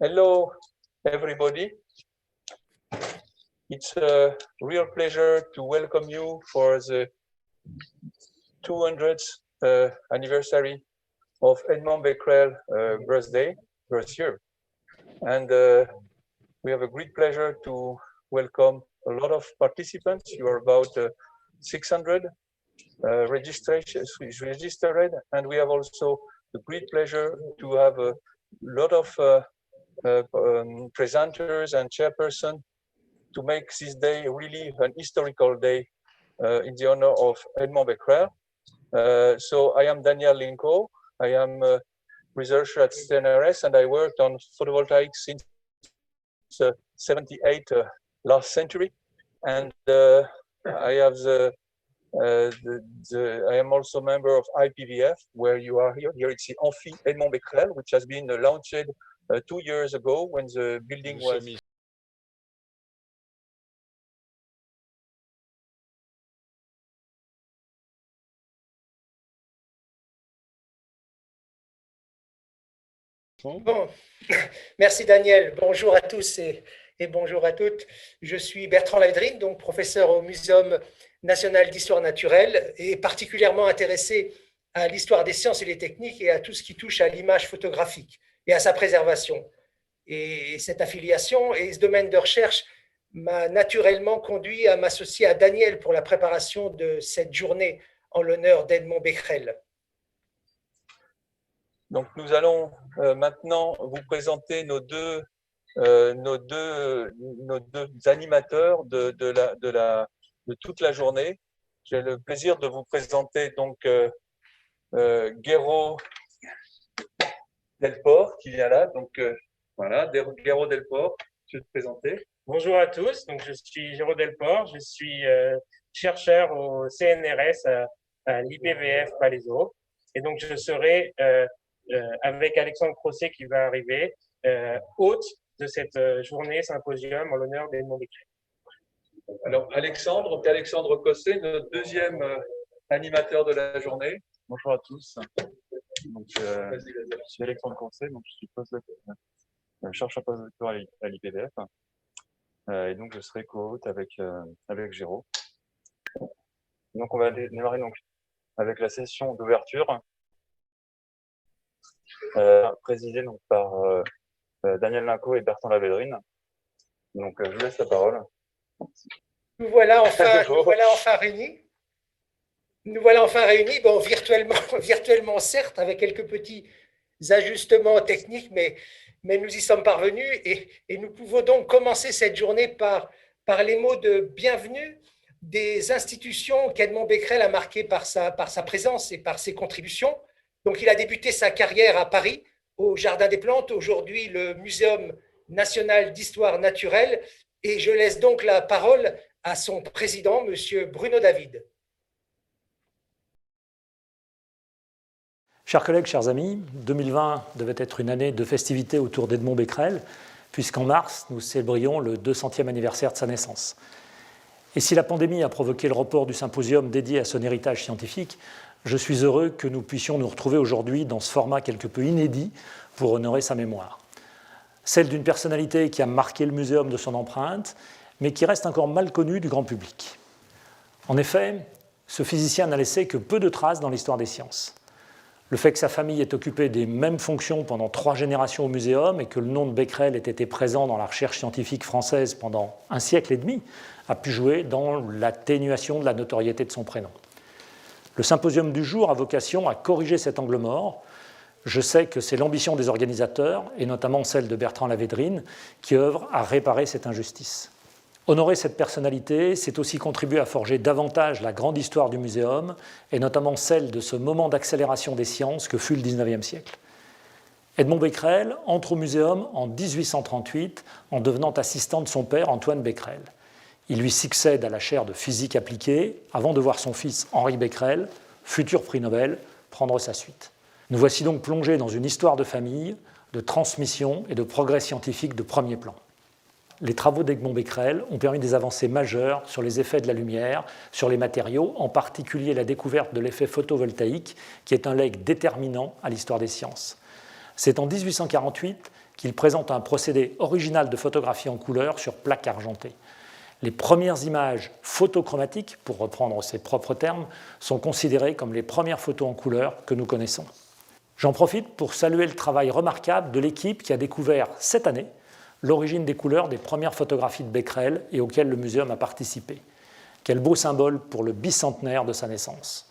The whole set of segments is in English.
Hello, everybody. It's a real pleasure to welcome you for the 200th anniversary of Edmond Becquerel birthday this year. And we have a great pleasure to welcome a lot of participants. You are about 600 registrations registered, and we have also the great pleasure to have a lot of presenters and chairperson to make this day really an historical day in the honor of Edmond Becquerel. So I am Daniel Lincot. I am a researcher at CNRS, and I worked on photovoltaics since 78 last century. And I have I am also a member of IPVF, where you are here. Here it's the Amphi Edmond Becquerel, which has been launched 2 years ago when the building was. Bon, merci Daniel. Bonjour à tous et bonjour à toutes. Je suis Bertrand Lavédrine, donc professeur au Muséum national d'histoire naturelle et particulièrement intéressé à l'histoire des sciences et des techniques et à tout ce qui touche à l'image photographique et à sa préservation. Et cette affiliation et ce domaine de recherche m'a naturellement conduit à m'associer à Daniel pour la préparation de cette journée en l'honneur d'Edmond Becquerel. Donc nous allons maintenant vous présenter nos deux animateurs de toute la journée. J'ai le plaisir de vous présenter donc Géraud Delport qui vient là. Donc voilà, Géraud Delport, je vais te présenter. Bonjour à tous, donc je suis Géraud Delport, je suis chercheur au CNRS à l'IPVF Palaiseau, et donc je serai avec Alexandre Crossay qui va arriver, hôte de cette journée symposium en l'honneur d'Edmond Becquerel. Alors Alexandre Crossay, notre deuxième animateur de la journée. Bonjour à tous. Donc, je suis Alexandre Crossay, donc je suis chercheur postdoctoral à l'IPVF, et donc je serai co-hôte avec Géraud. Donc on va démarrer donc avec la session d'ouverture. Présidé donc par Daniel Lincot et Bertrand Lavédrine. Donc je vous laisse la parole. Nous voilà enfin réunis. Nous voilà enfin réunis, bon, virtuellement certes, avec quelques petits ajustements techniques, mais nous y sommes parvenus et nous pouvons donc commencer cette journée par les mots de bienvenue des institutions qu'Edmond Becquerel a marquées par sa présence et par ses contributions. Donc, il a débuté sa carrière à Paris, au Jardin des Plantes, aujourd'hui le Muséum national d'histoire naturelle. Et je laisse donc la parole à son président, M. Bruno David. Chers collègues, chers amis, 2020 devait être une année de festivités autour d'Edmond Becquerel, puisqu'en mars, nous célébrions le 200e anniversaire de sa naissance. Et si la pandémie a provoqué le report du symposium dédié à son héritage scientifique, je suis heureux que nous puissions nous retrouver aujourd'hui dans ce format quelque peu inédit pour honorer sa mémoire. Celle d'une personnalité qui a marqué le muséum de son empreinte, mais qui reste encore mal connue du grand public. En effet, ce physicien n'a laissé que peu de traces dans l'histoire des sciences. Le fait que sa famille ait occupé des mêmes fonctions pendant 3 générations au muséum et que le nom de Becquerel ait été présent dans la recherche scientifique française pendant 1 siècle et demi a pu jouer dans l'atténuation de la notoriété de son prénom. Le symposium du jour a vocation à corriger cet angle mort. Je sais que c'est l'ambition des organisateurs, et notamment celle de Bertrand Lavédrine, qui œuvre à réparer cette injustice. Honorer cette personnalité, c'est aussi contribuer à forger davantage la grande histoire du muséum, et notamment celle de ce moment d'accélération des sciences que fut le XIXe siècle. Edmond Becquerel entre au muséum en 1838 en devenant assistant de son père Antoine Becquerel. Il lui succède à la chaire de physique appliquée avant de voir son fils Henri Becquerel, futur prix Nobel, prendre sa suite. Nous voici donc plongés dans une histoire de famille, de transmission et de progrès scientifique de premier plan. Les travaux d'Edmond Becquerel ont permis des avancées majeures sur les effets de la lumière, sur les matériaux, en particulier la découverte de l'effet photovoltaïque, qui est un legs déterminant à l'histoire des sciences. C'est en 1848 qu'il présente un procédé original de photographie en couleur sur plaque argentée. Les premières images photochromatiques, pour reprendre ses propres termes, sont considérées comme les premières photos en couleur que nous connaissons. J'en profite pour saluer le travail remarquable de l'équipe qui a découvert cette année l'origine des couleurs des premières photographies de Becquerel et auxquelles le muséum a participé. Quel beau symbole pour le bicentenaire de sa naissance.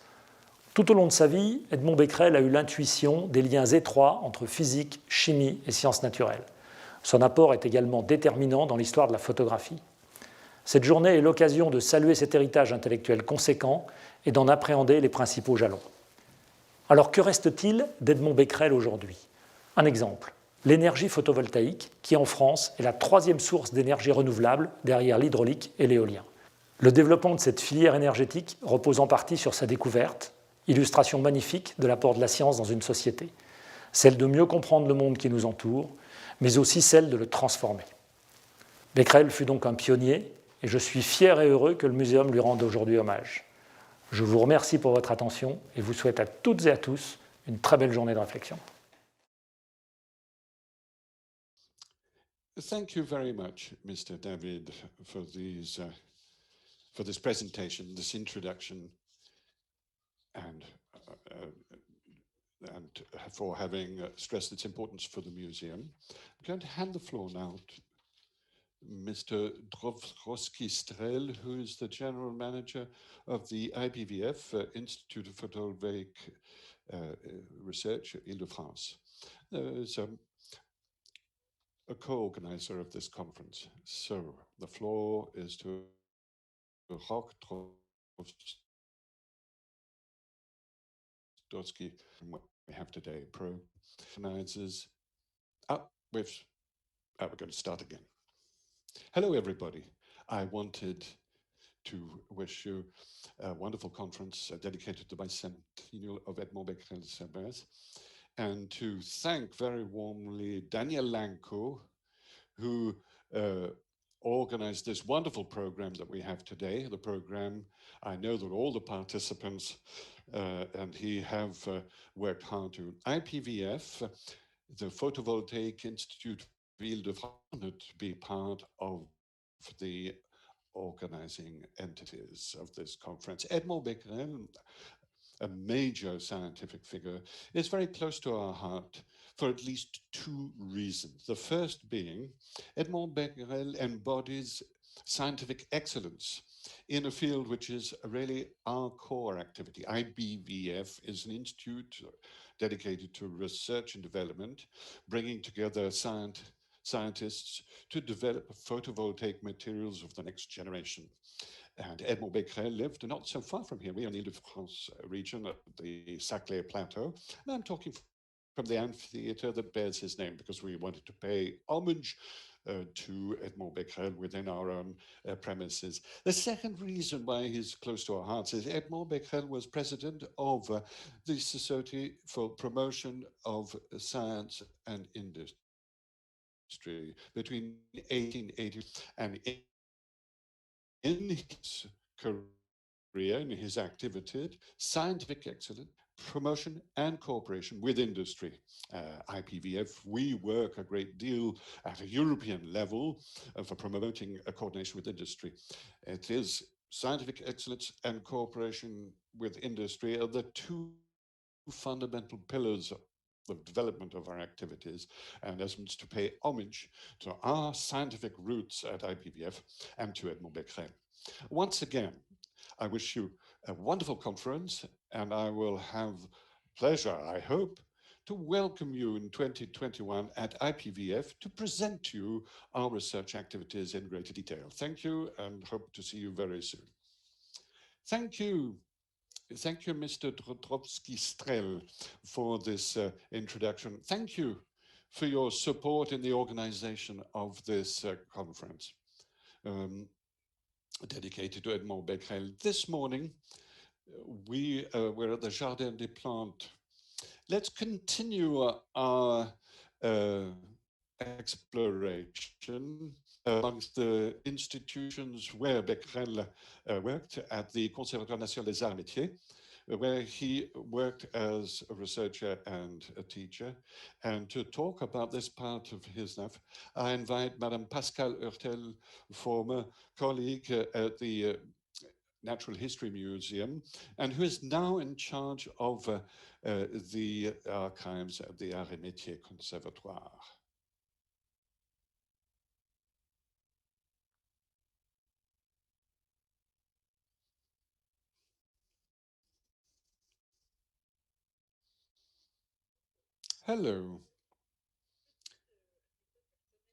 Tout au long de sa vie, Edmond Becquerel a eu l'intuition des liens étroits entre physique, chimie et sciences naturelles. Son apport est également déterminant dans l'histoire de la photographie. Cette journée est l'occasion de saluer cet héritage intellectuel conséquent et d'en appréhender les principaux jalons. Alors que reste-t-il d'Edmond Becquerel aujourd'hui? Un exemple, l'énergie photovoltaïque, qui en France est la troisième source d'énergie renouvelable derrière l'hydraulique et l'éolien. Le développement de cette filière énergétique repose en partie sur sa découverte, illustration magnifique de l'apport de la science dans une société, celle de mieux comprendre le monde qui nous entoure, mais aussi celle de le transformer. Becquerel fut donc un pionnier, et je suis fier et heureux que le muséum lui rende aujourd'hui hommage. Je vous remercie pour votre attention et vous souhaite à toutes et à tous une très belle journée de réflexion. Thank you very much, Mr. David, for this presentation, this introduction, and for having stressed its importance for the museum. I'm going to hand the floor now to Mr. Drozdowski-Strehl, who is the General Manager of the IPVF, Institute of Photovoltaic Research, Île-de-France. Is a co-organizer of this conference. So the floor is to Roch, Drozdowski, we have today, organizers. We're going to start again. Hello, everybody. I wanted to wish you a wonderful conference dedicated to the bicentennial of Edmond Becquerel Symposium, and to thank very warmly Daniel Lincot, who organized this wonderful program that we have today. The program, I know that all the participants and he have worked hard to. IPVF, the Photovoltaic Institute of Île-de-France, to be part of the organizing entities of this conference. Edmond Becquerel, a major scientific figure, is very close to our heart for at least two reasons. The first being, Edmond Becquerel embodies scientific excellence in a field which is really our core activity. IPVF is an institute dedicated to research and development, bringing together scientists to develop photovoltaic materials of the next generation. And Edmond Becquerel lived not so far from here. We're in the Île-de-France region at the Saclay Plateau. And I'm talking from the amphitheater that bears his name because we wanted to pay homage to Edmond Becquerel within our own premises. The second reason why he's close to our hearts is Edmond Becquerel was president of the Society for Promotion of Science and Industry between 1880 and in his career, in his activity, scientific excellence, promotion and cooperation with industry. IPVF, we work a great deal at a European level for promoting a coordination with industry. It is scientific excellence and cooperation with industry are the two fundamental pillars of the development of our activities, and as means to pay homage to our scientific roots at IPVF and to Edmond Becquerel. Once again, I wish you a wonderful conference, and I will have pleasure, I hope, to welcome you in 2021 at IPVF to present to you our research activities in greater detail. Thank you, and hope to see you very soon. Thank you. Thank you, Mr. Drozdowski-Strehl, for this introduction. Thank you for your support in the organization of this conference dedicated to Edmond Becquerel. This morning, we're at the Jardin des Plantes. Let's continue our exploration amongst the institutions where Becquerel worked at the Conservatoire National des Arts et Métiers, where he worked as a researcher and a teacher. And to talk about this part of his life, I invite Madame Pascale Heurtel, former colleague at the Natural History Museum, and who is now in charge of the archives at the Arts et Métiers Conservatoire. Hello.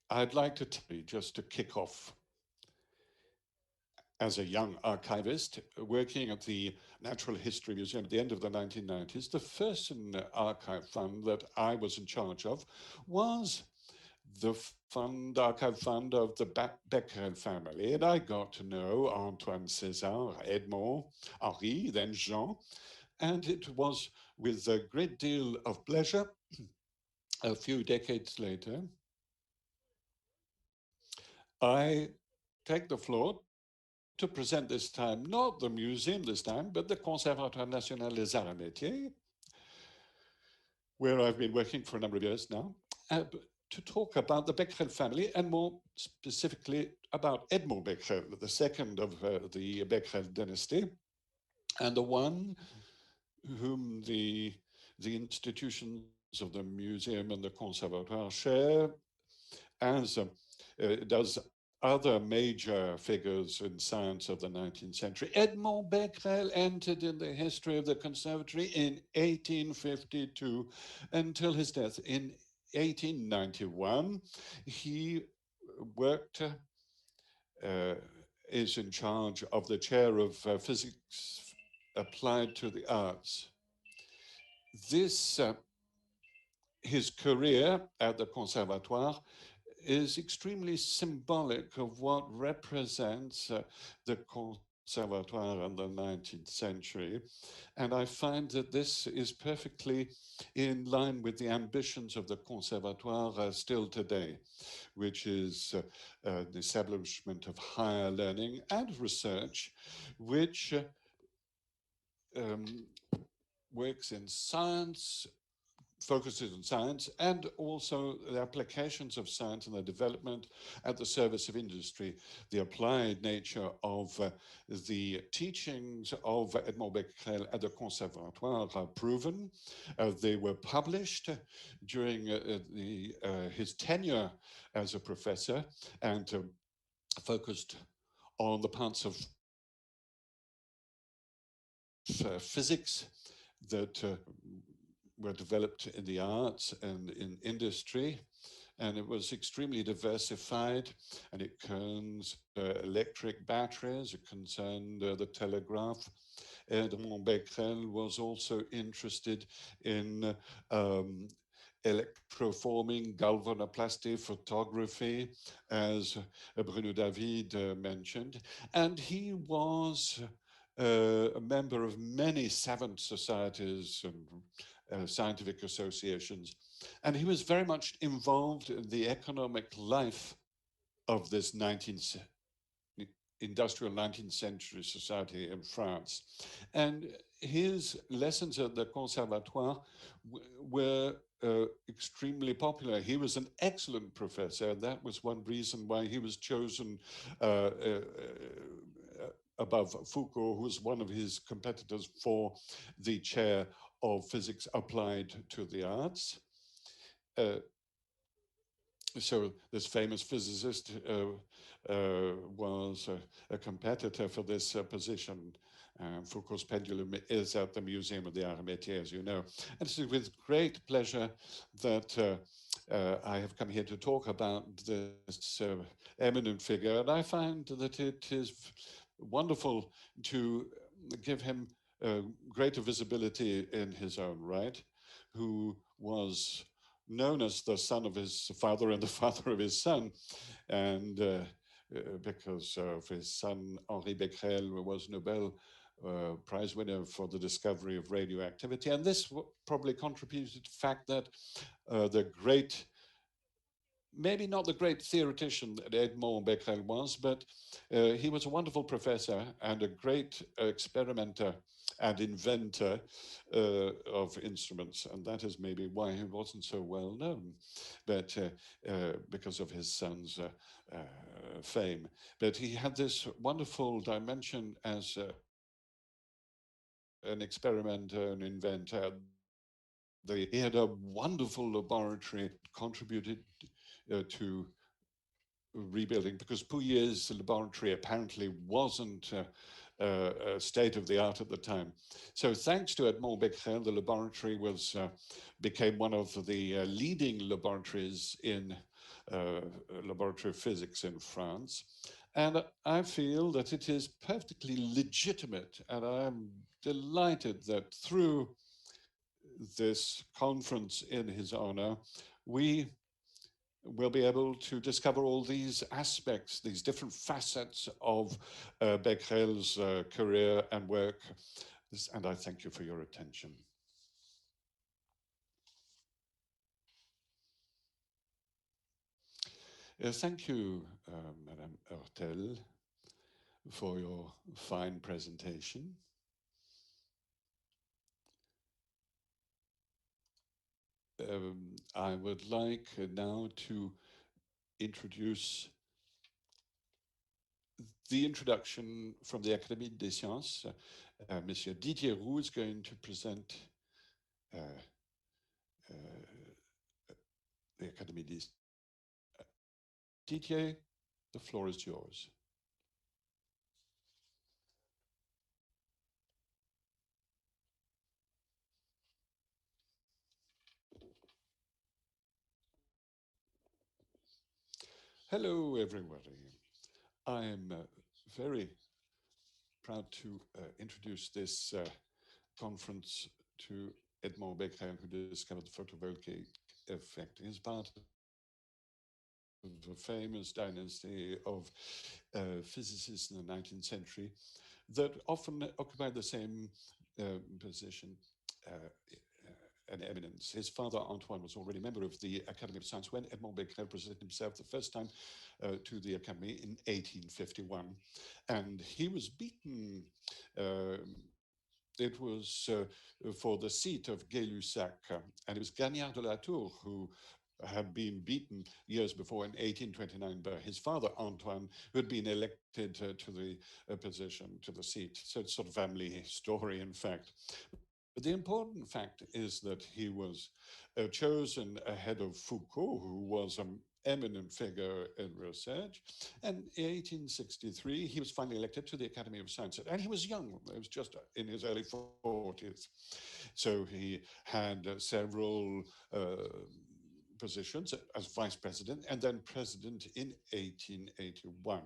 I'd like to tell you, just to kick off, as a young archivist working at the Natural History Museum at the end of the 1990s, the first archive fund that I was in charge of was the archive fund of the Becquerel family. And I got to know Antoine César, Edmond, Henri, then Jean. And it was with a great deal of pleasure, a few decades later, I take the floor to present this time, not the museum this time, but the Conservatoire National des Arts et Métiers, where I've been working for a number of years now, to talk about the Becquerel family, and more specifically about Edmond Becquerel, the second of the Becquerel dynasty, and the one whom the institutions of the museum and the Conservatoire share, as does other major figures in science of the 19th century. Edmond Becquerel entered in the history of the conservatory in 1852 until his death in 1891. He worked, is in charge of the chair of physics applied to the arts. This, his career at the Conservatoire is extremely symbolic of what represents the Conservatoire in the 19th century. And I find that this is perfectly in line with the ambitions of the Conservatoire still today, which is the establishment of higher learning and research, which works in science, focuses on science, and also the applications of science and the development at the service of industry. The applied nature of the teachings of Edmond Becquerel at the Conservatoire are proven. They were published during his tenure as a professor, and focused on the parts of physics that were developed in the arts and in industry, and it was extremely diversified, and it concerns electric batteries, it concerned the telegraph. Edmond Becquerel was also interested in electroforming, galvanoplasty, photography, as Bruno David mentioned, and he was a member of many savant societies and scientific associations. And he was very much involved in the economic life of this industrial 19th century society in France. And his lessons at the Conservatoire were extremely popular. He was an excellent professor. That was one reason why he was chosen above Foucault, who was one of his competitors for the chair of physics applied to the arts. So this famous physicist was a competitor for this position. Foucault's pendulum is at the Museum of the Arts et Métiers, as you know. And it's with great pleasure that I have come here to talk about this eminent figure. And I find that it is wonderful to give him greater visibility in his own right, who was known as the son of his father and the father of his son, and because of his son Henri Becquerel, who was Nobel Prize winner for the discovery of radioactivity. And this probably contributed to the fact that the great, maybe not the great theoretician that Edmond Becquerel was, but he was a wonderful professor and a great experimenter and inventor of instruments, and that is maybe why he wasn't so well known, but because of his son's fame. But he had this wonderful dimension as an experimenter, an inventor. He had a wonderful laboratory, contributed to rebuilding, because Pouillet's laboratory apparently wasn't state of the art at the time. So thanks to Edmond Becquerel, the laboratory became one of the leading laboratories in laboratory physics in France. And I feel that it is perfectly legitimate, and I'm delighted that through this conference in his honor, we will be able to discover all these aspects, these different facets of Becquerel's career and work. And I thank you for your attention. Thank you, Madame Heurtel, for your fine presentation. I would like now to introduce the introduction from the Académie des Sciences. Monsieur Didier Roux is going to present the Académie des Sciences. Didier, the floor is yours. Hello, everybody. I am very proud to introduce this conference to Edmond Becquerel, who discovered the photovoltaic effect. He's part of a famous dynasty of physicists in the 19th century that often occupied the same position and eminence. His father, Antoine, was already a member of the Academy of Science when Edmond Becquerel presented himself the first time to the Academy in 1851. And he was beaten. It was for the seat of Gay-Lussac, and it was Gagnard de la Tour who had been beaten years before in 1829 by his father, Antoine, who had been elected to the position, to the seat. So it's sort of family story, in fact. But the important fact is that he was chosen ahead of Foucault, who was an eminent figure in research. And in 1863, he was finally elected to the Academy of Sciences. And he was young, he was just in his early 40s. So he had several positions as vice president and then president in 1881.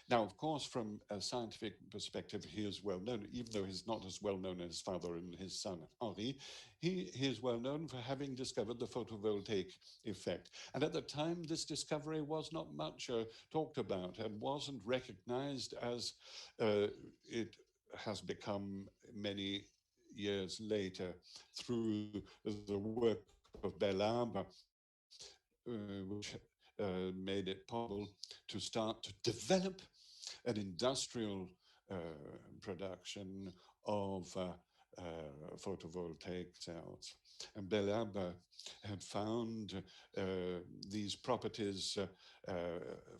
Now, of course, from a scientific perspective, he is well known, even though he's not as well known as his father and his son, Henri. He is well known for having discovered the photovoltaic effect. And at the time, this discovery was not much talked about and wasn't recognized as it has become many years later through the work of Belle, which made it possible to start to develop an industrial production of photovoltaic cells. And Belle had found these properties,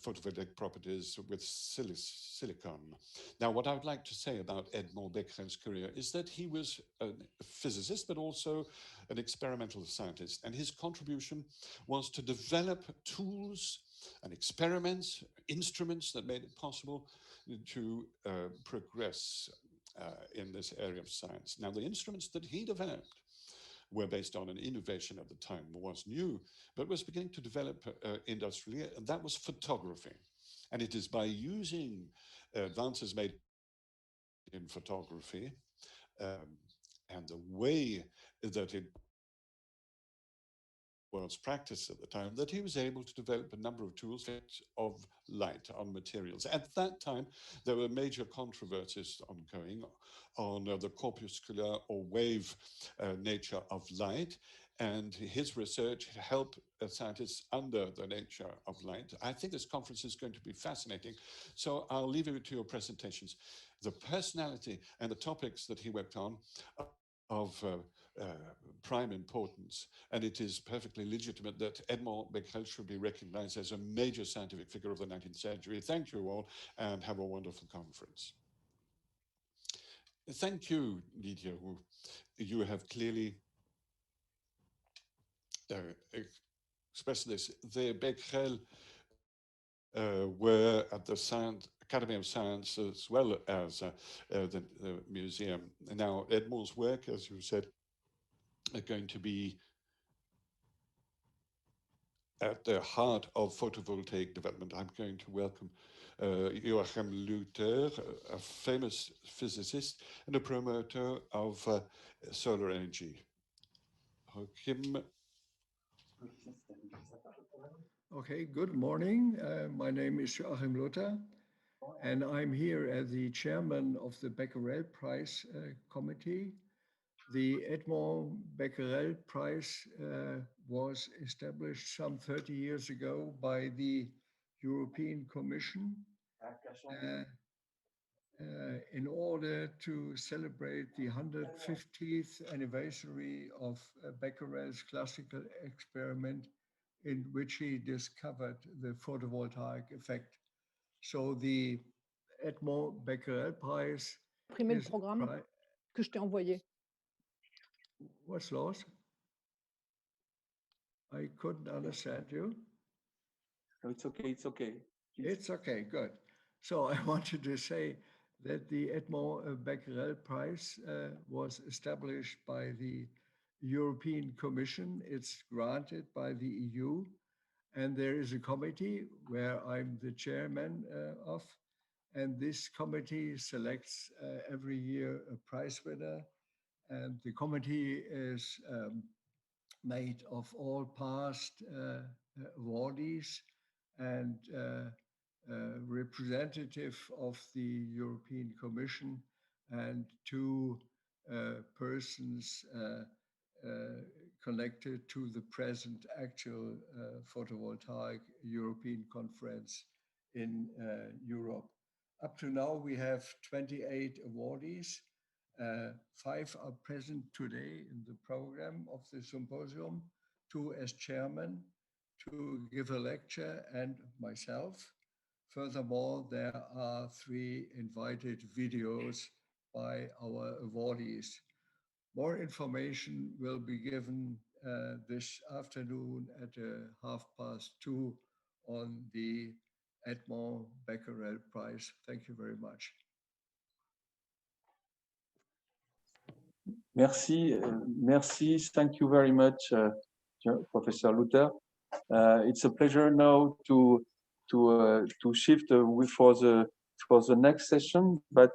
photovoltaic properties with silicon. Now, what I would like to say about Edmond Becquerel's career is that he was a physicist, but also an experimental scientist. And his contribution was to develop tools and experiments, instruments that made it possible to progress in this area of science. Now, the instruments that he developed were based on an innovation at the time, was new, but was beginning to develop industrially, and that was photography. And it is by using advances made in photography and the way that it was practiced at the time that he was able to develop a number of tools of light on materials. At that time, there were major controversies ongoing on the corpuscular or wave nature of light, and his research helped scientists under the nature of light. I think this conference is going to be fascinating, so I'll leave it to your presentations. the personality and the topics that he worked on of prime importance, and it is perfectly legitimate that Edmond Becquerel should be recognized as a major scientific figure of the 19th century. Thank you all, and have a wonderful conference. Thank you, Didier. You have clearly expressed this. The Becquerel were at the Academy of Science as well as the museum. Now, Edmond's work, as you said, are going to be at the heart of photovoltaic development. I'm going to welcome Joachim, a famous physicist and a promoter of solar energy. Joachim. Okay, good morning. My name is Joachim Luther, and I'm here as the chairman of the Becquerel Prize Committee. The Edmond Becquerel Prize was established some 30 years ago by the European Commission in order to celebrate the 150th anniversary of Becquerel's classical experiment in which he discovered the photovoltaic effect. So the Edmond Becquerel Prize Imprimer le programme que je t'ai envoyé. What's lost? I couldn't understand you. No, it's okay, it's okay. It's okay, good. So I wanted to say that the Edmond Becquerel Prize was established by the European Commission. It's granted by the EU, and there is a committee where I'm the chairman of, and this committee selects every year a prize winner, and the committee is made of all past awardees and representative of the European Commission and two persons connected to the present actual photovoltaic European conference in Europe. Up to now, we have 28 awardees. 5 are present today in the program of the symposium, 2 as chairman, to give a lecture, and myself. Furthermore, there are 3 invited videos by our awardees. More information will be given this afternoon at 2:30 on the Edmond Becquerel Prize. Thank you very much. Merci, merci. Thank you very much, Professor Luther. It's a pleasure now to shift for the next session. But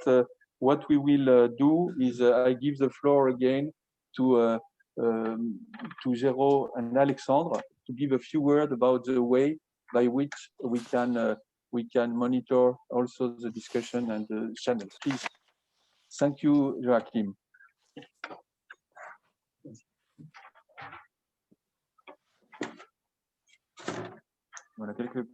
what we will do is I give the floor again to Géraud and Alexandre to give a few words about the way by which we can monitor also the discussion and the channel. Please. Thank you, Joachim. Voilà quelques